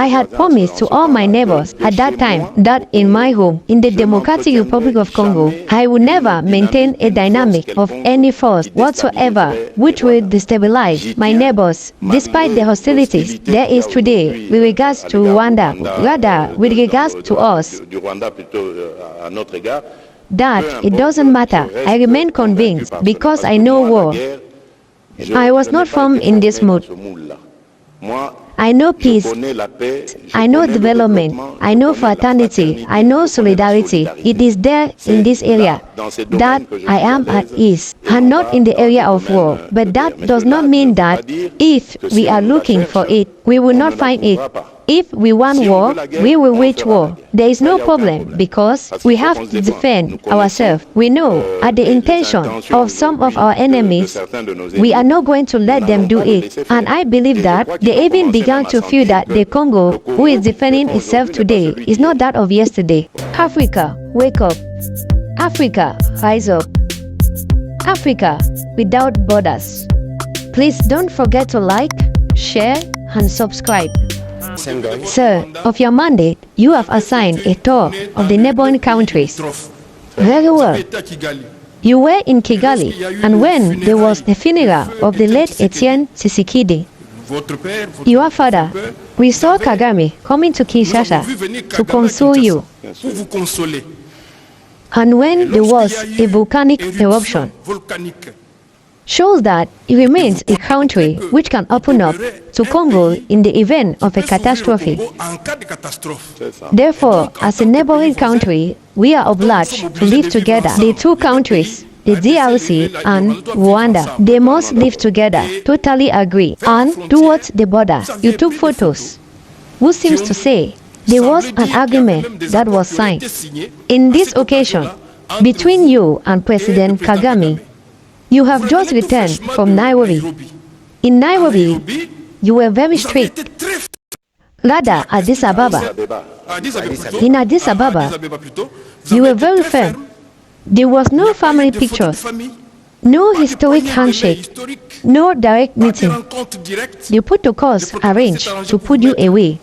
I had promised to all my neighbors at that time that in my home, in the Democratic Republic of Congo, I would never maintain a dynamic of any force whatsoever which will destabilize my neighbors, despite the hostilities there is today with regards to Rwanda, rather with regards to us, that it doesn't matter. I remain convinced because I know war. I was not formed in this mood. I know peace, I know development, I know fraternity, I know solidarity. It is there in this area that I am at ease, and not in the area of war. But that does not mean that if we are looking for it, we will not find it. If we want war, we will wage war. There is no problem because we have to defend ourselves. We know at the intention of some of our enemies, we are not going to let them do it. And I believe that they even began to feel that the Congo, who is defending itself today, is not that of yesterday. Africa, wake up. Africa, rise up. Africa, without borders. Please don't forget to like, share, and subscribe. Sir, of your mandate, you have assigned a tour of the neighboring countries. Very well. You were in Kigali, and when there was the funeral of the late Etienne Tshisekedi, your father, we saw Kagame coming to Kinshasa to console you. And when there was a volcanic eruption, shows that it remains a country which can open up to Congo in the event of a catastrophe. Therefore, as a neighboring country, we are obliged to live together. The two countries, the DRC and Rwanda, they must live together, totally agree. And towards the border, you took photos. Who seems to say there was an agreement that was signed. In this occasion, between you and President Kagame, you have just returned from Nairobi. In Nairobi, you were very strict. Rather, Addis Ababa. In Addis Ababa, you were very firm. There was no family pictures, no historic handshake, no direct meeting. The protocols arranged to put you away.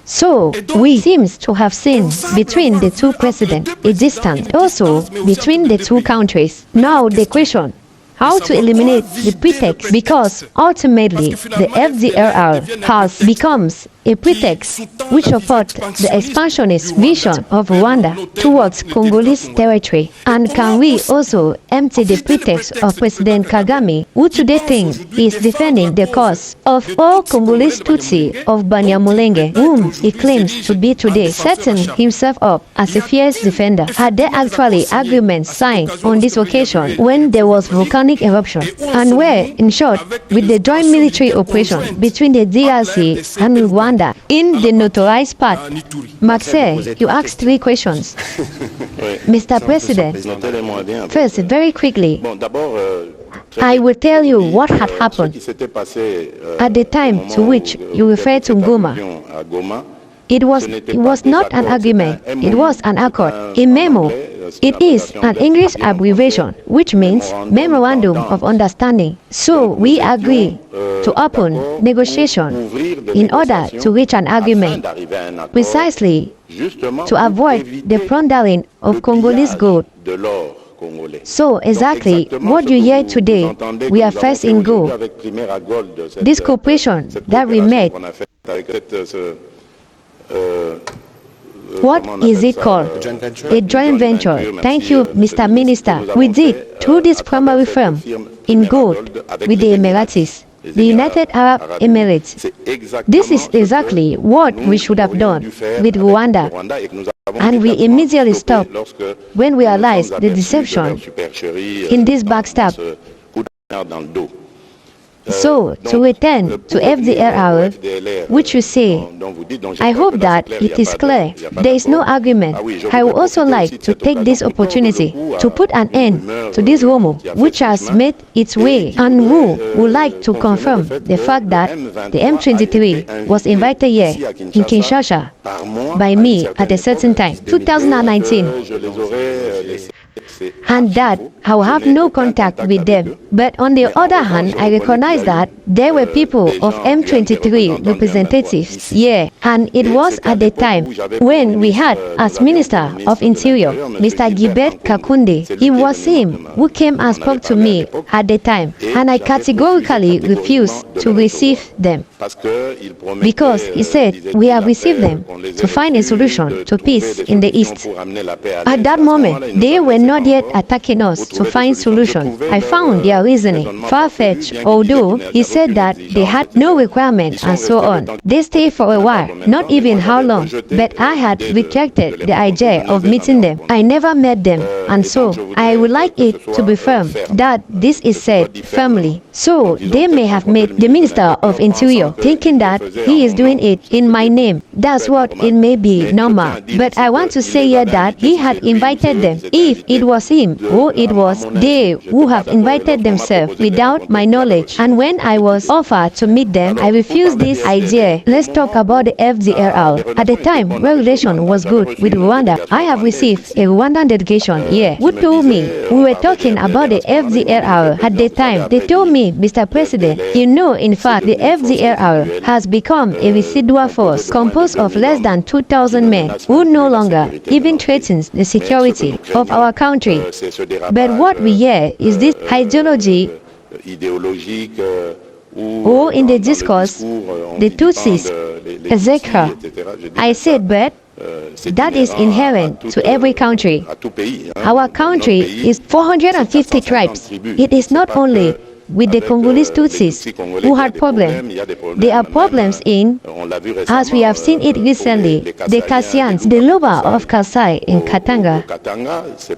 So, we seem to have seen between the two presidents a distance, also between the two countries. Now the question, how to eliminate the pretext, because ultimately the FDLR has becomes a pretext which supports the expansionist vision of Rwanda towards Congolese territory. And can we also empty the pretext of President Kagame, who today thinks he is defending the cause of all Congolese Tutsi of Banyamulenge, whom he claims to be today, setting himself up as a fierce defender? Had there actually agreements signed on this occasion when there was volcanic eruption, and where, in short, with the joint military operation between the DRC and Rwanda in the notarized part? Marcel, you asked 3 questions. Mr. President, first, very quickly, I will tell you what had happened at the time to which you refer to Goma. It was not an agreement, it was an accord, a memo. It is an English abbreviation, which means Memorandum of Understanding. So we agree to open negotiation in order to reach an agreement, precisely to avoid the plundering of Congolese gold. So exactly what you hear today, we are first in gold. This cooperation that we made, what is it called? A joint venture. Thank you, Mr. Minister. We did through this primary firm in gold with the Emiratis, the United Arab Emirates. This is exactly what we should have done with Rwanda. And we immediately stopped when we realized the deception in this backstab. So, to return to FDLR, which you say, I hope that it is clear there is no agreement. I would also like to take this opportunity to put an end to this rumor which has made its way, and who would like to confirm the fact that the M23 was invited here in Kinshasa by me at a certain time, 2019. and that I have no contact with them. But on the other hand, I recognize that there were people of M23 representatives. Yeah, and it was at the time when we had as Minister of Interior, Mr. Gilbert Kakunde. It was him who came and spoke to me at the time, and I categorically refused to receive them. Because he said, we have received them to find a solution to peace in the East. At that moment, they were not yet attacking us to find solution. I found their reasoning far-fetched, although he said that they had no requirement and so on. They stayed for a while, not even how long, but I had rejected the idea of meeting them. I never met them, and so I would like it to be firm that this is said firmly. So they may have met the Minister of Interior, thinking that he is doing it in my name. That's what it may be normal. But I want to say here that he had invited them. If it was him or it was they who have invited themselves without my knowledge, and when I was offered to meet them, I refused this idea. Let's talk about the FDLR. At the time, where relation was good with Rwanda, I have received a Rwandan delegation here who told me we were talking about the FDLR. At the time, they told me, Mr. President, you know, in fact, the FDLR has become a residual force composed of less than 2,000 men who no longer even threatens the security of our country. But what we hear is this ideology, or in the discourse, the Tutsis, etc. I said, but that is inherent to every country. Our country is 450 tribes. It is not only with the Congolese Tutsis who had problems. There are problems in, as we have seen it recently, the Kassians, the Loba of Kasai in Katanga.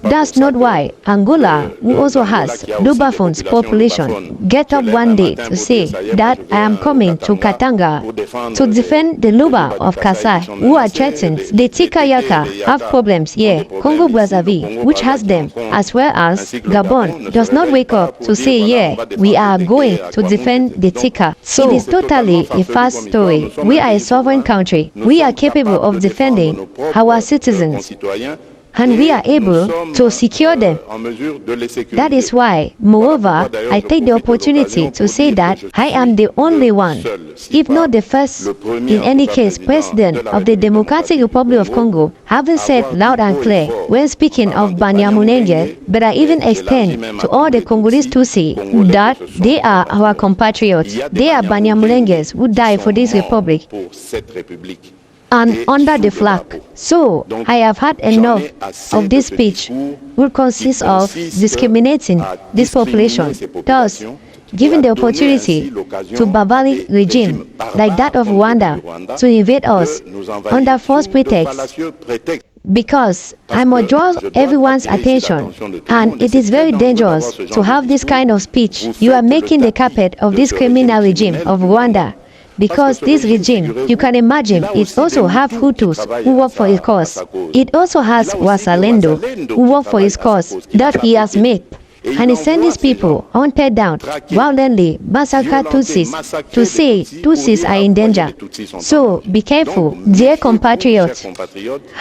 That's not why Angola, who also has Lubafon's population, get up one day to say that I am coming to Katanga to defend the Luba of Kasai, who are threatened. The Tikayaka have problems here. Congo-Brazzaville, which has them, as well as Gabon, does not wake up to say, yeah, we are going to defend the Tika. So it is totally a false story. We are a sovereign country. We are capable of defending our citizens, and we are able to secure them. That is why, moreover, I take the opportunity to say that I am the only one, if not the first, in any case, President of the Democratic Republic of Congo, having said loud and clear when speaking of Banyamunenge, but I even extend to all the Congolese Tutsi that they are our compatriots. They are Banyamunenges who died for this republic and under the flag. So, I have had enough of this speech, which consists of discriminating this population, thus giving the opportunity to barbaric regime like that of Rwanda to invade us under false pretext. Because I must draw everyone's attention, and it is very dangerous to have this kind of speech. You are making the carpet of this criminal regime of Rwanda. Because this regime, you can imagine, it also has Hutus who work for his cause. It also has Wasalendo who work for his cause that he has made. And he sent these people hunted down, violently massacred Tutsis to say Tutsis are in danger. So be careful, dear compatriots.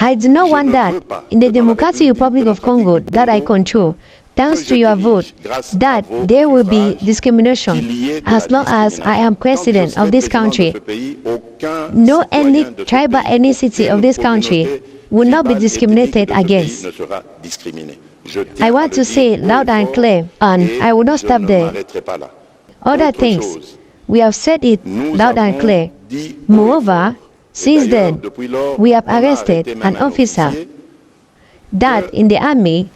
I do not want that in the Democratic Republic of Congo that I control, thanks to your vote, that there will be discrimination as long as I am president of this country. No ethnic, tribal ethnicity of this country will not be discriminated against. I want to say loud and clear, and I will not stop there. Other things, we have said it loud and clear. Moreover, since then, we have arrested an officer that in the army,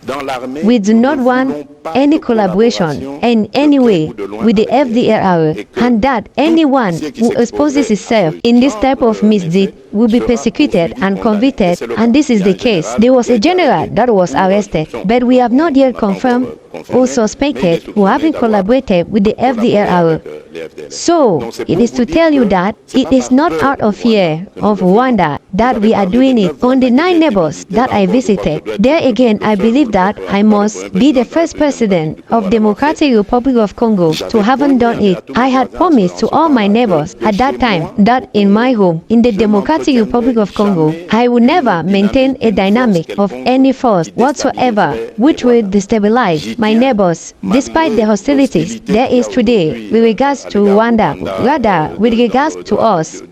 we do not want any collaboration in any way with the FDLR, and that anyone who exposes himself in this type of misdeed will be persecuted and convicted, and this is the case. There was a general that was arrested, but we have not yet confirmed or suspected who having collaborated with the FDLR. So, it is to tell you that it is not out of fear of Rwanda that we are doing it. On the 9 neighbors that I visited, there again I believe that I must be the first person president of Democratic Republic of Congo to haven't done it. I had promised to all my neighbors at that time that in my home, in the Democratic Republic of Congo, I would never maintain a dynamic of any force whatsoever which will destabilize my neighbors, despite the hostilities there is today with regards to Rwanda, rather with regards to us.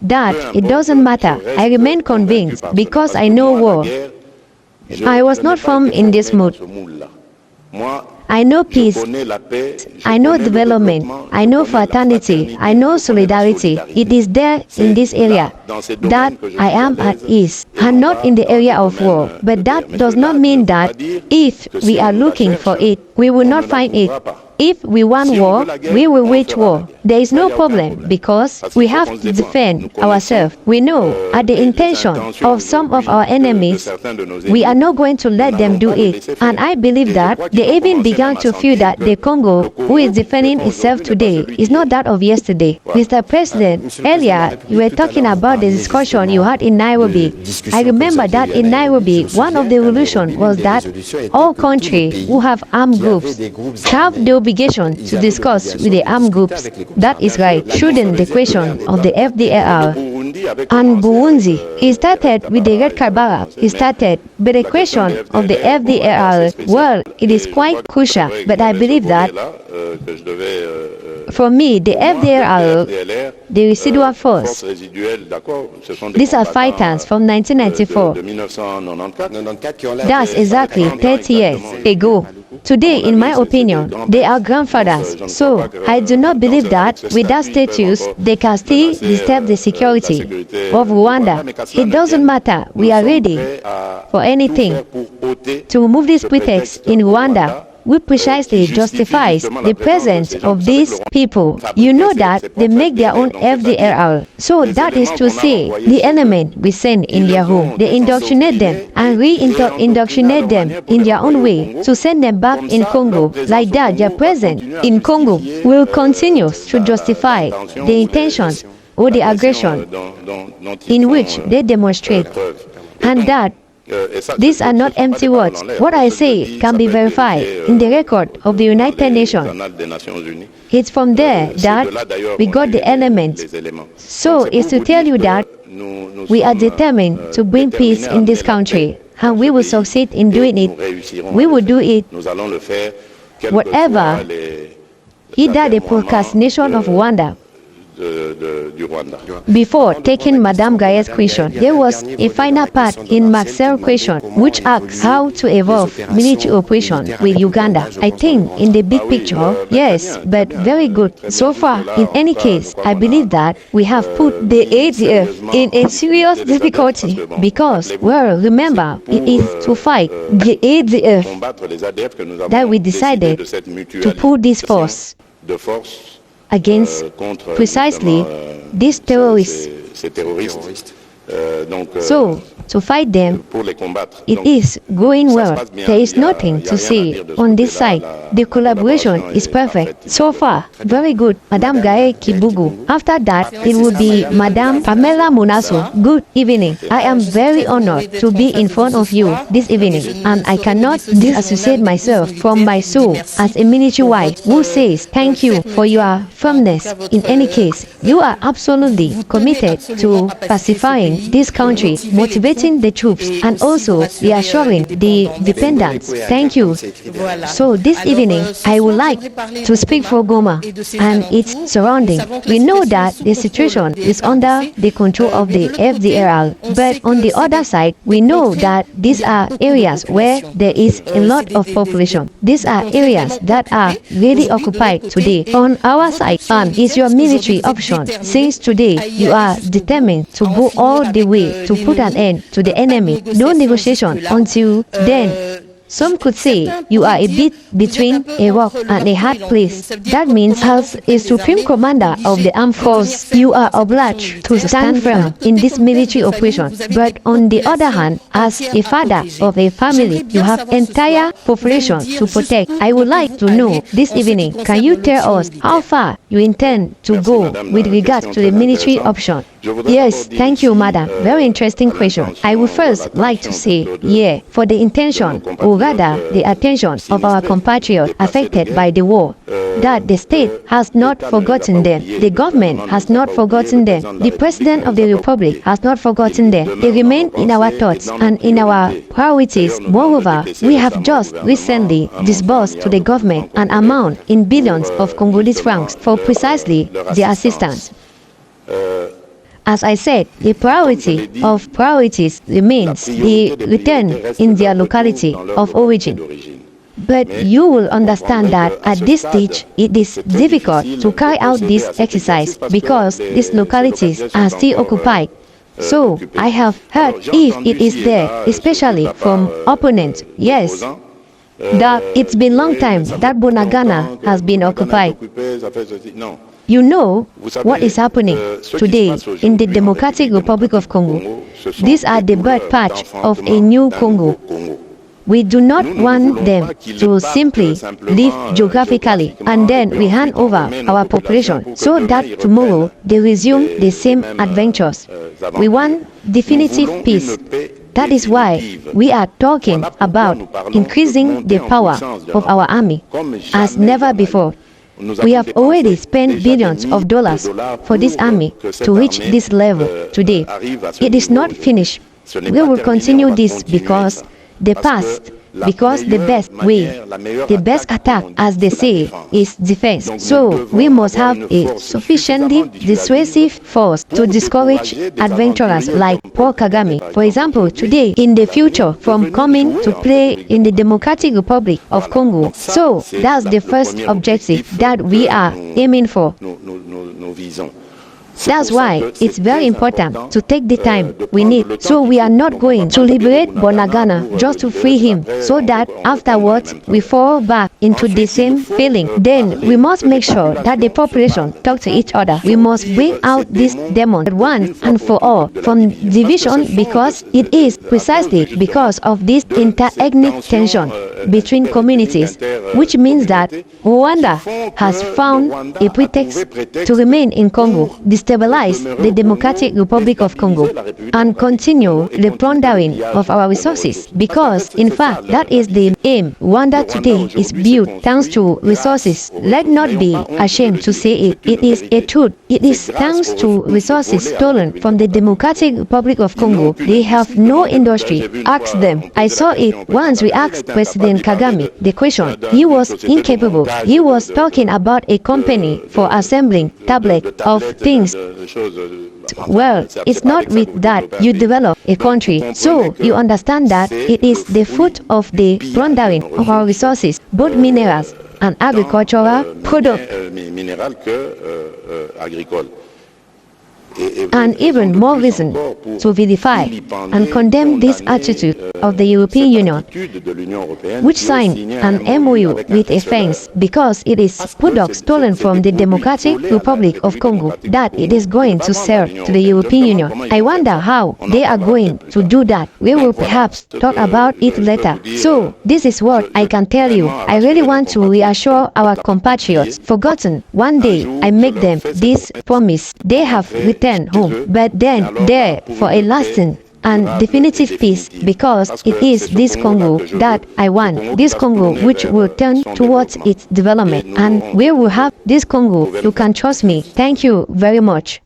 That it doesn't matter. I remain convinced because I know war. I was not formed in this mood. I know peace, I know development, I know fraternity, I know solidarity. It is there in this area that I am at ease, and not in the area of war. But that does not mean that if we are looking for it, we will not find it. If we want war, we will wage war. There is no problem because we have to defend ourselves. We know at the intention of some of our enemies, we are not going to let them do it. And I believe that they even began to feel that the Congo, who is defending itself today, is not that of yesterday. Mr. President, earlier you were talking about the discussion you had in Nairobi. I remember that in Nairobi, one of the resolutions was that all countries who have armed groups have the obligation to discuss with the armed groups. That is right. Shouldn't the question of the FDLR and Burundi, he started with the Red Kabara. He started, but the question of the FDLR, well, it is quite crucial. But I believe that for me, the FDLR, the residual force, these are fighters from 1994. That's exactly 30 years ago. Today, in my opinion, they are grandfathers. So, I do not believe that with that status, they can still disturb the security of Rwanda. It doesn't matter. We are ready for anything to remove this pretext in Rwanda, which precisely justifies the presence of these people. You know that they make their own FDLR. So that is to say, the element we send in their home, they indoctrinate them and re-indoctrinate them in their own way to send them back in Congo. Like that, their presence in Congo will continue to justify the intentions or the aggression in which they demonstrate. And that these are not empty words. What I say can be verified in the record of the United Nations. It's from there that we got the elements. So it's to tell you that we are determined to bring peace in this country, and we will succeed in doing it. We will do it whatever, either the procrastination of Rwanda. Before taking Madame Gaye's question, there was a final part in Maxwell's question which asks how to evolve military operation with Uganda. I think in the big picture, yes, but very good. So far, in any case, I believe that we have put the ADF in a serious difficulty because, well, remember, it is to fight the ADF that we decided to put this force against precisely these terrorists. So, to fight them, it is going well. There is nothing to say on this side. The collaboration is perfect. So far, very good. Madame Gaye Kibugu. After that, it will be Madame Pamela Munaso. Good evening. I am very honored to be in front of you this evening, and I cannot disassociate myself from my soul as a military wife who says thank you for your firmness. In any case, you are absolutely committed to pacifying this country, motivating the troops, and also reassuring the dependents. Thank you. So this evening, I would like to speak for Goma and its surrounding. We know that the situation is under the control of the FDLR, but on the other side, we know that these are areas where there is a lot of population. These are areas that are really occupied today. On our side, is your military option. Since today, you are determined to go all the way to put an end to the enemy. No negotiation until then. Some could say you are a bit between a rock and a hard place. That means as a supreme commander of the armed force, you are obliged to stand firm in this military operation. But on the other hand, as a father of a family, you have entire population to protect. I would like to know this evening, can you tell us how far you intend to go with regards to the military option? Yes, thank you, madam. Very interesting question. I would first like to say, for the intention, or rather the attention of our compatriots affected by the war, that the state has not forgotten them, the government has not forgotten them, the President of the Republic has not forgotten them. They remain in our thoughts and in our priorities. Moreover, we have just recently disbursed to the government an amount in billions of Congolese francs for precisely the assistance. As I said, the priority of priorities remains the return in their locality of origin. But you will understand that at this stage, it is difficult to carry out this exercise because these localities are still occupied. So, I have heard if it is there, especially from opponents, yes, that it's been a long time that Bunagana has been occupied. You know what is happening today in the Democratic Republic of Congo. These are the birth patch of a new Congo. We do not want them to simply live geographically and then we hand over our population so that tomorrow they resume the same adventures. We want definitive peace. That is why we are talking about increasing the power of our army as never before. We have already spent billions of dollars for this army to reach this level today. It is not finished. We will continue this because the past, because the best way, the best attack, as they say, is defense. So we must have a sufficiently dissuasive force to discourage adventurers like Paul Kagame, for example, today, in the future, from coming to play in the Democratic Republic of Congo. So that's the first objective that we are aiming for. That's why it's very important to take the time we need. So we are not going to liberate Bunagana just to free him, so that afterwards we fall back into the same feeling. Then we must make sure that the population talk to each other. We must bring out this demon once and for all from division, because it is precisely because of this inter-ethnic tension between communities, which means that Rwanda has found a pretext to remain in Congo, destabilize the Democratic Republic of Congo, and continue the plundering of our resources. Because, in fact, that is the aim. Rwanda today is built thanks to resources. Let not be ashamed to say it. It is a truth. It is thanks to resources stolen from the Democratic Republic of Congo. They have no industry. Ask them. I saw it once we asked President Kagame the question. He was incapable. He was talking about a company for assembling tablets of things. Well, it's not with that you develop a country. So you understand that it is the fruit of the plundering of our resources, both minerals and agricultural products. And even more reason to vilify and condemn this attitude of the European Union, which signed an MOU with a France, because it is products stolen from the Democratic Republic of Congo that it is going to sell to the European Union. I wonder how they are going to do that. We will perhaps talk about it later. So, this is what I can tell you. I really want to reassure our compatriots. Forgotten, one day I make them this promise. They have returned home, but then there for a lasting and definitive peace, because it is this Congo that I want, this Congo which will turn towards its development, and we will have this Congo. You can trust me. Thank you very much.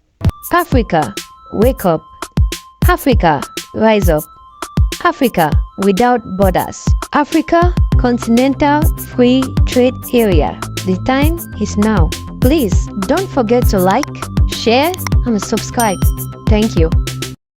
Africa, wake up. Africa, rise up. Africa without borders. Africa, continental free trade area. The time is now. Please don't forget to like, share and subscribe. Thank you.